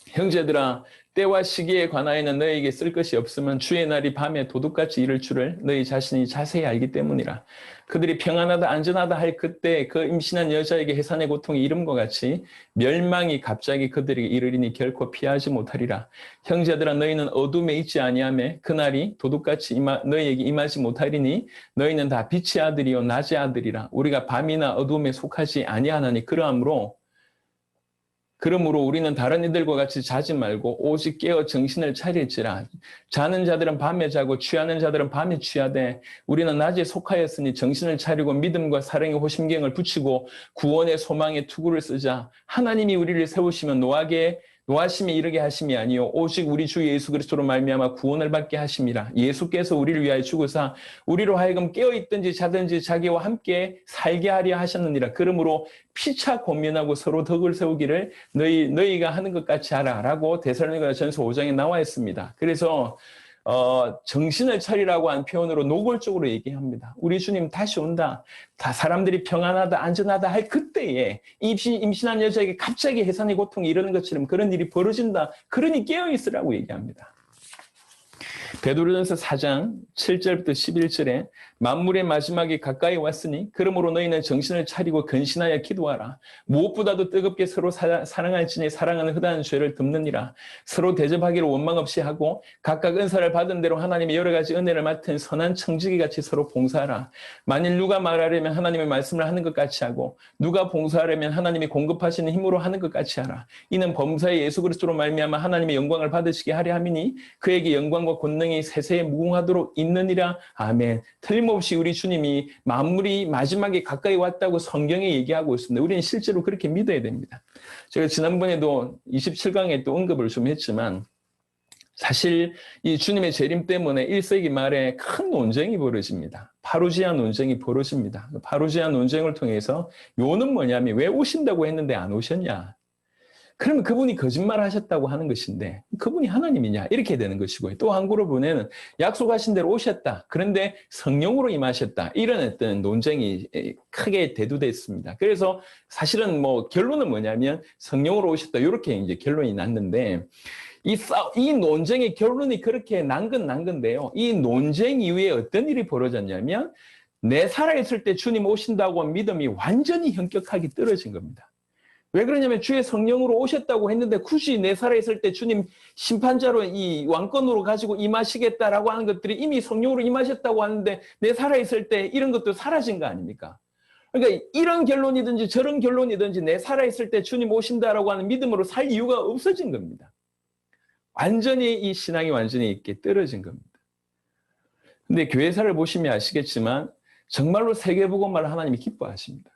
형제들아 때와 시기에 관하여는 너희에게 쓸 것이 없으면 주의 날이 밤에 도둑같이 이를 줄을 너희 자신이 자세히 알기 때문이라. 그들이 평안하다 안전하다 할 그때 그 임신한 여자에게 해산의 고통이 이름과 같이 멸망이 갑자기 그들에게 이르리니 결코 피하지 못하리라. 형제들아 너희는 어둠에 있지 아니하며 그날이 도둑같이 너희에게 임하지 못하리니 너희는 다 빛의 아들이요 낮의 아들이라. 우리가 밤이나 어둠에 속하지 아니하나니 그러므로 우리는 다른 이들과 같이 자지 말고 오직 깨어 정신을 차릴지라. 자는 자들은 밤에 자고 취하는 자들은 밤에 취하되 우리는 낮에 속하였으니 정신을 차리고 믿음과 사랑의 호심경을 붙이고 구원의 소망의 투구를 쓰자. 하나님이 우리를 세우시면 노하심이 이르게 하심이 아니요 오직 우리 주 예수 그리스도로 말미암아 구원을 받게 하심이라. 예수께서 우리를 위하여 죽으사 우리로 하여금 깨어있든지 자든지 자기와 함께 살게 하려 하셨느니라. 그러므로 피차 권면하고 서로 덕을 세우기를 너희가 하는 것 같이 하라 라고 데살로니가전서 5장에 나와 있습니다. 그래서 정신을 차리라고 한 표현으로 노골적으로 얘기합니다. 우리 주님 다시 온다. 다 사람들이 평안하다 안전하다 할 그때에 임신한 여자에게 갑자기 해산의 고통이 이르는 것처럼 그런 일이 벌어진다. 그러니 깨어있으라고 얘기합니다. 베드로전서 4장 7절부터 11절에 만물의 마지막이 가까이 왔으니 그러므로 너희는 정신을 차리고 근신하여 기도하라. 무엇보다도 뜨겁게 서로 사랑할지니 사랑은 허다한 죄를 덮느니라. 서로 대접하기를 원망 없이 하고 각각 은사를 받은 대로 하나님의 여러 가지 은혜를 맡은 선한 청지기같이 서로 봉사하라. 만일 누가 말하려면 하나님의 말씀을 하는 것 같이 하고 누가 봉사하려면 하나님이 공급하시는 힘으로 하는 것 같이 하라. 이는 범사의 예수 그리스도로 말미암아 하나님의 영광을 받으시게 하려 함이니 그에게 영광과 권능이 세세에 무궁하도록 있느니라. 아멘. 틀림없이 우리 주님이 만물이 마지막에 가까이 왔다고 성경에 얘기하고 있습니다. 우리는 실제로 그렇게 믿어야 됩니다. 제가 지난번에도 27강에 또 언급을 좀 했지만 사실 이 주님의 재림 때문에 1세기 말에 큰 논쟁이 벌어집니다. 파루지아 논쟁이 벌어집니다. 파루지아 논쟁을 통해서 요는 뭐냐면 왜 오신다고 했는데 안 오셨냐. 그러면 그분이 거짓말 하셨다고 하는 것인데 그분이 하나님이냐 이렇게 되는 것이고요. 또 한 그룹은 약속하신 대로 오셨다. 그런데 성령으로 임하셨다. 이런 어떤 논쟁이 크게 대두됐습니다. 그래서 사실은 뭐 결론은 뭐냐면 성령으로 오셨다. 이렇게 이제 결론이 났는데 이 논쟁의 결론이 그렇게 난 건데요. 이 논쟁 이후에 어떤 일이 벌어졌냐면 내 살아있을 때 주님 오신다고 한 믿음이 완전히 현격하게 떨어진 겁니다. 왜 그러냐면 주의 성령으로 오셨다고 했는데 굳이 내 살아있을 때 주님 심판자로 이 왕권으로 가지고 임하시겠다라고 하는 것들이 이미 성령으로 임하셨다고 하는데 내 살아있을 때 이런 것도 사라진 거 아닙니까? 그러니까 이런 결론이든지 저런 결론이든지 내 살아있을 때 주님 오신다라고 하는 믿음으로 살 이유가 없어진 겁니다. 완전히 이 신앙이 완전히 이렇게 떨어진 겁니다. 근데 교회사를 보시면 아시겠지만 정말로 세계복음화를 하나님이 기뻐하십니다.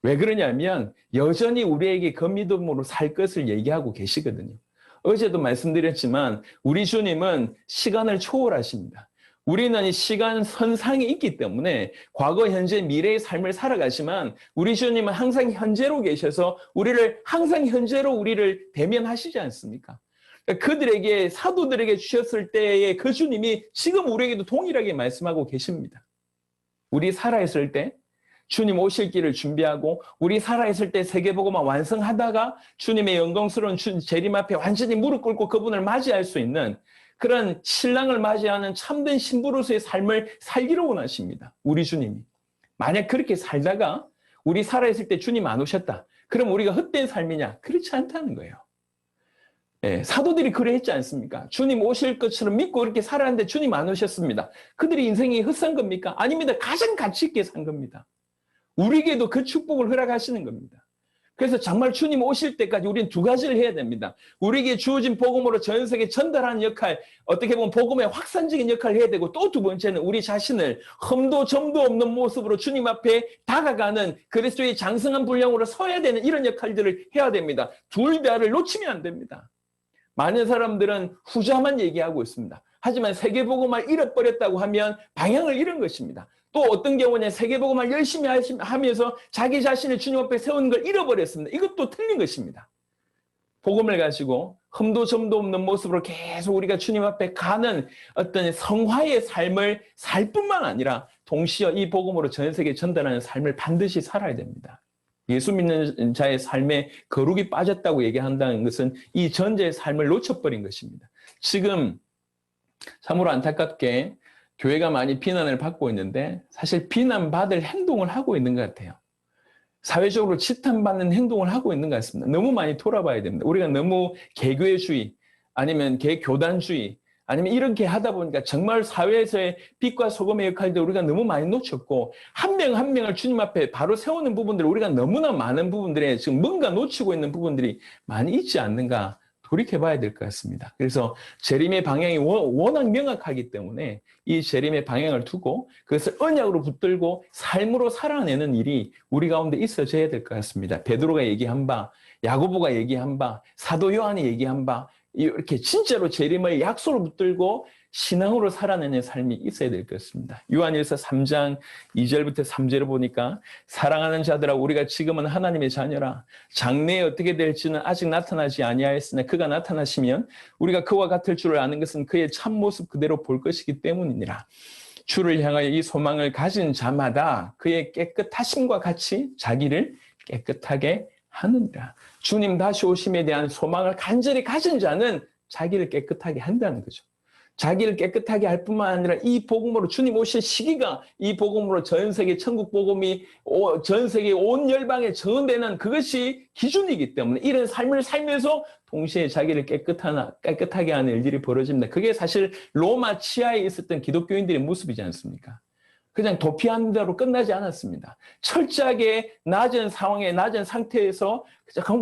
왜 그러냐면 여전히 우리에게 그 믿음으로 살 것을 얘기하고 계시거든요. 어제도 말씀드렸지만 우리 주님은 시간을 초월하십니다. 우리는 이 시간 선상에 있기 때문에 과거, 현재, 미래의 삶을 살아가지만 우리 주님은 항상 현재로 계셔서 항상 현재로 우리를 대면하시지 않습니까? 그들에게 사도들에게 주셨을 때의 그 주님이 지금 우리에게도 동일하게 말씀하고 계십니다. 우리 살아있을 때 주님 오실 길을 준비하고 우리 살아있을 때 세계복음화 완성하다가 주님의 영광스러운 재림 앞에 완전히 무릎 꿇고 그분을 맞이할 수 있는 그런 신랑을 맞이하는 참된 신부로서의 삶을 살기를 원하십니다. 우리 주님이. 만약 그렇게 살다가 우리 살아있을 때 주님 안 오셨다. 그럼 우리가 헛된 삶이냐? 그렇지 않다는 거예요. 예, 사도들이 그래 했지 않습니까? 주님 오실 것처럼 믿고 그렇게 살았는데 주님 안 오셨습니다. 그들의 인생이 헛산 겁니까? 아닙니다. 가장 가치 있게 산 겁니다. 우리에게도 그 축복을 허락하시는 겁니다. 그래서 정말 주님 오실 때까지 우리는 두 가지를 해야 됩니다. 우리에게 주어진 복음으로 전 세계에 전달하는 역할, 어떻게 보면 복음의 확산적인 역할을 해야 되고 또 두 번째는 우리 자신을 흠도 점도 없는 모습으로 주님 앞에 다가가는 그리스도의 장성한 분량으로 서야 되는 이런 역할들을 해야 됩니다. 둘 다를 놓치면 안 됩니다. 많은 사람들은 후자만 얘기하고 있습니다. 하지만 세계복음을 잃어버렸다고 하면 방향을 잃은 것입니다. 또 어떤 경우는 세계복음을 열심히 하면서 자기 자신을 주님 앞에 세우는 걸 잃어버렸습니다. 이것도 틀린 것입니다. 복음을 가지고 흠도 점도 없는 모습으로 계속 우리가 주님 앞에 가는 어떤 성화의 삶을 살 뿐만 아니라 동시에 이 복음으로 전 세계에 전달하는 삶을 반드시 살아야 됩니다. 예수 믿는 자의 삶에 거룩이 빠졌다고 얘기한다는 것은 이 전제의 삶을 놓쳐버린 것입니다. 지금 참으로 안타깝게 교회가 많이 비난을 받고 있는데 사실 비난받을 행동을 하고 있는 것 같아요. 사회적으로 치탄받는 행동을 하고 있는 것 같습니다. 너무 많이 돌아봐야 됩니다. 우리가 너무 개교회주의 아니면 개교단주의 아니면 이렇게 하다 보니까 정말 사회에서의 빛과 소금의 역할도 우리가 너무 많이 놓쳤고 한 명 한 명을 주님 앞에 바로 세우는 부분들 우리가 너무나 많은 부분들에 지금 뭔가 놓치고 있는 부분들이 많이 있지 않는가 돌이켜봐야 될 것 같습니다. 그래서 재림의 방향이 워낙 명확하기 때문에 이 재림의 방향을 두고 그것을 언약으로 붙들고 삶으로 살아내는 일이 우리 가운데 있어져야 될 것 같습니다. 베드로가 얘기한 바, 야고보가 얘기한 바, 사도 요한이 얘기한 바 이렇게 진짜로 재림의 약속을 붙들고 신앙으로 살아내는 삶이 있어야 될 것 같습니다. 요한일서 3장 2절부터 3절을 보니까 사랑하는 자들아 우리가 지금은 하나님의 자녀라 장래에 어떻게 될지는 아직 나타나지 아니하였으나 그가 나타나시면 우리가 그와 같을 줄을 아는 것은 그의 참모습 그대로 볼 것이기 때문이니라. 주를 향하여 이 소망을 가진 자마다 그의 깨끗하심과 같이 자기를 깨끗하게 하느니라. 주님 다시 오심에 대한 소망을 간절히 가진 자는 자기를 깨끗하게 한다는 거죠. 자기를 깨끗하게 할 뿐만 아니라 이 복음으로 주님 오실 시기가 이 복음으로 전 세계 천국 복음이 전 세계 온 열방에 전되는 그것이 기준이기 때문에 이런 삶을 살면서 동시에 자기를 깨끗하게 하는 일들이 벌어집니다. 그게 사실 로마 치하에 있었던 기독교인들의 모습이지 않습니까? 그냥 도피하는 대로 끝나지 않았습니다. 철저하게 낮은 상황에 낮은 상태에서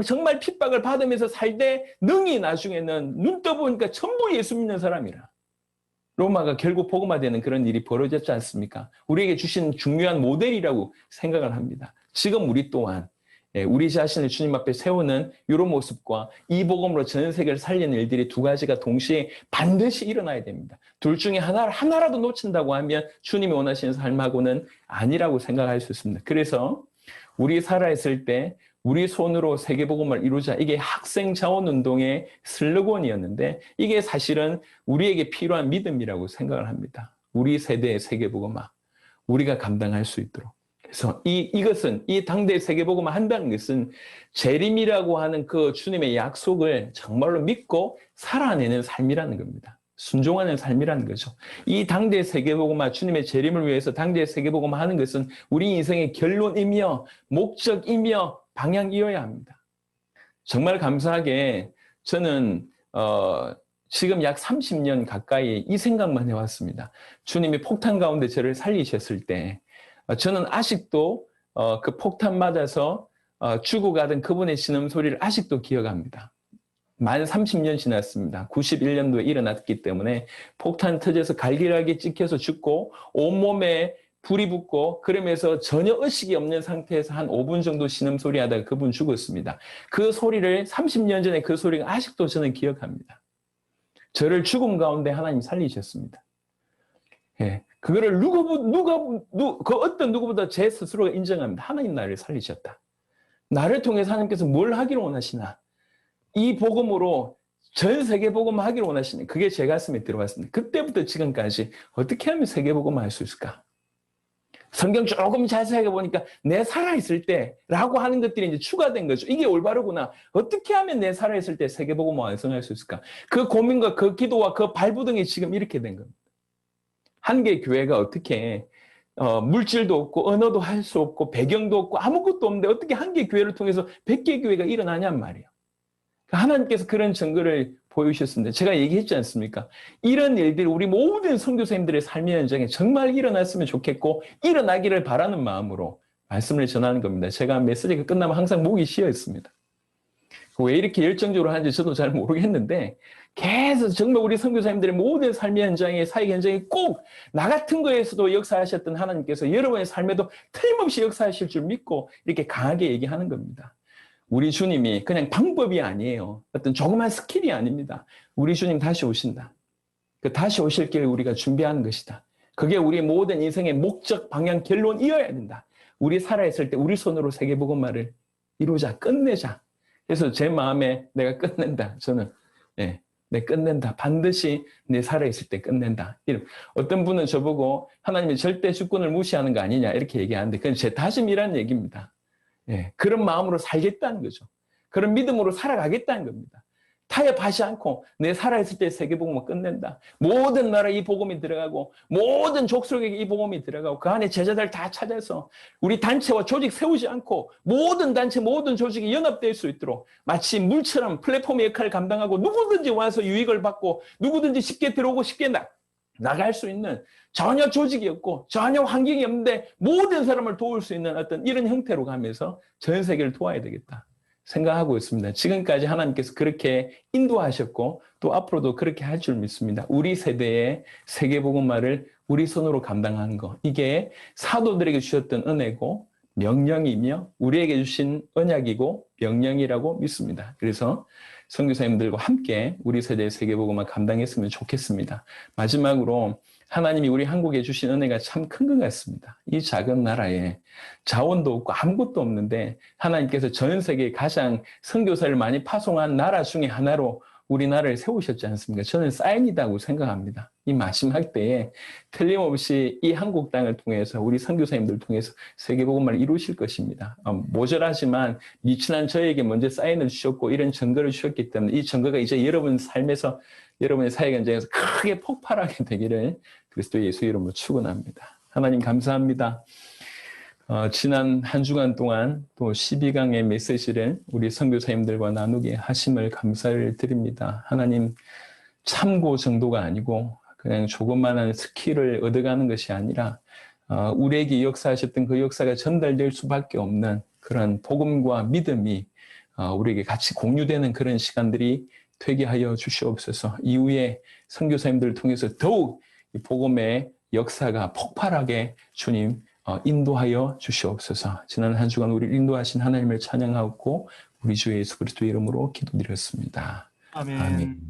정말 핍박을 받으면서 살되 능히 나중에는 눈 떠보니까 전부 예수 믿는 사람이라. 로마가 결국 복음화되는 그런 일이 벌어졌지 않습니까? 우리에게 주신 중요한 모델이라고 생각을 합니다. 지금 우리 또한 우리 자신을 주님 앞에 세우는 이런 모습과 이 복음으로 전 세계를 살리는 일들이 두 가지가 동시에 반드시 일어나야 됩니다. 둘 중에 하나라도 놓친다고 하면 주님이 원하시는 삶하고는 아니라고 생각할 수 있습니다. 그래서 우리 살아있을 때 우리 손으로 세계복음을 이루자. 이게 학생 자원운동의 슬로건이었는데 이게 사실은 우리에게 필요한 믿음이라고 생각을 합니다. 우리 세대의 세계복음화, 우리가 감당할 수 있도록. 그래서 이것은 이 당대의 세계복음을 한다는 것은 재림이라고 하는 그 주님의 약속을 정말로 믿고 살아내는 삶이라는 겁니다. 순종하는 삶이라는 거죠. 이 당대의 세계복음화, 주님의 재림을 위해서 당대의 세계복음화 하는 것은 우리 인생의 결론이며 목적이며 방향이어야 합니다. 정말 감사하게 저는 지금 약 30년 가까이 이 생각만 해왔습니다. 주님이 폭탄 가운데 저를 살리셨을 때 저는 아직도 그 폭탄 맞아서 죽어가던 그분의 신음소리를 아직도 기억합니다. 만 30년 지났습니다. 91년도에 일어났기 때문에 폭탄 터져서 갈기라게 찍혀서 죽고 온몸에 불이 붙고 그러면서 전혀 의식이 없는 상태에서 한 5분 정도 신음소리 하다가 그분 죽었습니다. 그 소리를 30년 전에 그 소리가 아직도 저는 기억합니다. 저를 죽음 가운데 하나님 살리셨습니다. 예, 그거를 그 어떤 누구보다 제 스스로가 인정합니다. 하나님 나를 살리셨다. 나를 통해서 하나님께서 뭘 하기를 원하시나? 이 복음으로 전 세계 복음을 하기를 원하시네. 그게 제 가슴에 들어왔습니다. 그때부터 지금까지 어떻게 하면 세계 복음을 할 수 있을까? 성경 조금 자세하게 보니까 내 살아있을 때라고 하는 것들이 이제 추가된 거죠. 이게 올바르구나. 어떻게 하면 내 살아있을 때 세계 복음을 완성할 수 있을까? 그 고민과 그 기도와 그 발부등이 지금 이렇게 된 겁니다. 한 개의 교회가 어떻게 물질도 없고 언어도 할 수 없고 배경도 없고 아무것도 없는데 어떻게 한 개의 교회를 통해서 100개의 교회가 일어나냔 말이에요. 하나님께서 그런 증거를 보여주셨습니다. 제가 얘기했지 않습니까? 이런 일들이 우리 모든 선교사님들의 삶의 현장에 정말 일어났으면 좋겠고 일어나기를 바라는 마음으로 말씀을 전하는 겁니다. 제가 메시지가 끝나면 항상 목이 쉬어 있습니다. 왜 이렇게 열정적으로 하는지 저도 잘 모르겠는데 계속 정말 우리 선교사님들의 모든 삶의 현장에 사역 현장에 꼭 나 같은 거에서도 역사하셨던 하나님께서 여러분의 삶에도 틀림없이 역사하실 줄 믿고 이렇게 강하게 얘기하는 겁니다. 우리 주님이 그냥 방법이 아니에요. 어떤 조그만 스킬이 아닙니다. 우리 주님 다시 오신다. 그 다시 오실 길을 우리가 준비하는 것이다. 그게 우리 모든 인생의 목적, 방향, 결론이어야 된다. 우리 살아있을 때 우리 손으로 세계복음화를 이루자, 끝내자. 그래서 제 마음에 내가 끝낸다. 저는 내 끝낸다. 반드시 내 살아있을 때 끝낸다. 어떤 분은 저보고 하나님이 절대 주권을 무시하는 거 아니냐 이렇게 얘기하는데 그건 제 다짐이라는 얘기입니다. 그런 마음으로 살겠다는 거죠. 그런 믿음으로 살아가겠다는 겁니다. 타협하지 않고 내 살아있을 때 세계복음을 끝낸다. 모든 나라에 이 복음이 들어가고 모든 족속에게 이 복음이 들어가고 그 안에 제자들 다 찾아서 우리 단체와 조직 세우지 않고 모든 단체 모든 조직이 연합될 수 있도록 마치 물처럼 플랫폼의 역할을 감당하고 누구든지 와서 유익을 받고 누구든지 쉽게 들어오고 쉽게 나갈 수 있는 전혀 조직이 없고 전혀 환경이 없는데 모든 사람을 도울 수 있는 어떤 이런 형태로 가면서 전 세계를 도와야 되겠다 생각하고 있습니다. 지금까지 하나님께서 그렇게 인도하셨고 또 앞으로도 그렇게 할 줄 믿습니다. 우리 세대의 세계복음화를 우리 손으로 감당하는 것 이게 사도들에게 주셨던 은혜고 명령이며 우리에게 주신 언약이고 명령이라고 믿습니다. 그래서 선교사님들과 함께 우리 세대의 세계복음화 감당했으면 좋겠습니다. 마지막으로 하나님이 우리 한국에 주신 은혜가 참 큰 것 같습니다. 이 작은 나라에 자원도 없고 아무것도 없는데 하나님께서 전 세계에 가장 선교사를 많이 파송한 나라 중에 하나로 우리나라를 세우셨지 않습니까? 저는 사인이라고 생각합니다. 이 마지막 때에 틀림없이 이 한국 땅을 통해서 우리 선교사님들 통해서 세계복음화를 이루실 것입니다. 모자라지만 미친한 저에게 먼저 사인을 주셨고 이런 증거를 주셨기 때문에 이 증거가 이제 여러분 삶에서 여러분의 사역 현장에서 크게 폭발하게 되기를 그리스도 예수 이름으로 축원합니다. 하나님 감사합니다. 지난 한 주간 동안 또 12강의 메시지를 우리 선교사님들과 나누게 하심을 감사를 드립니다. 하나님 참고 정도가 아니고 그냥 조그마한 스킬을 얻어가는 것이 아니라 우리에게 역사하셨던 그 역사가 전달될 수밖에 없는 그런 복음과 믿음이 우리에게 같이 공유되는 그런 시간들이 되게 하여 주시옵소서. 이후에 선교사님들을 통해서 더욱 이 복음의 역사가 폭발하게 주님 인도하여 주시옵소서. 지난 한 주간 우리를 인도하신 하나님을 찬양하고 우리 주 예수 그리스도 이름으로 기도드렸습니다. 아멘. 아멘.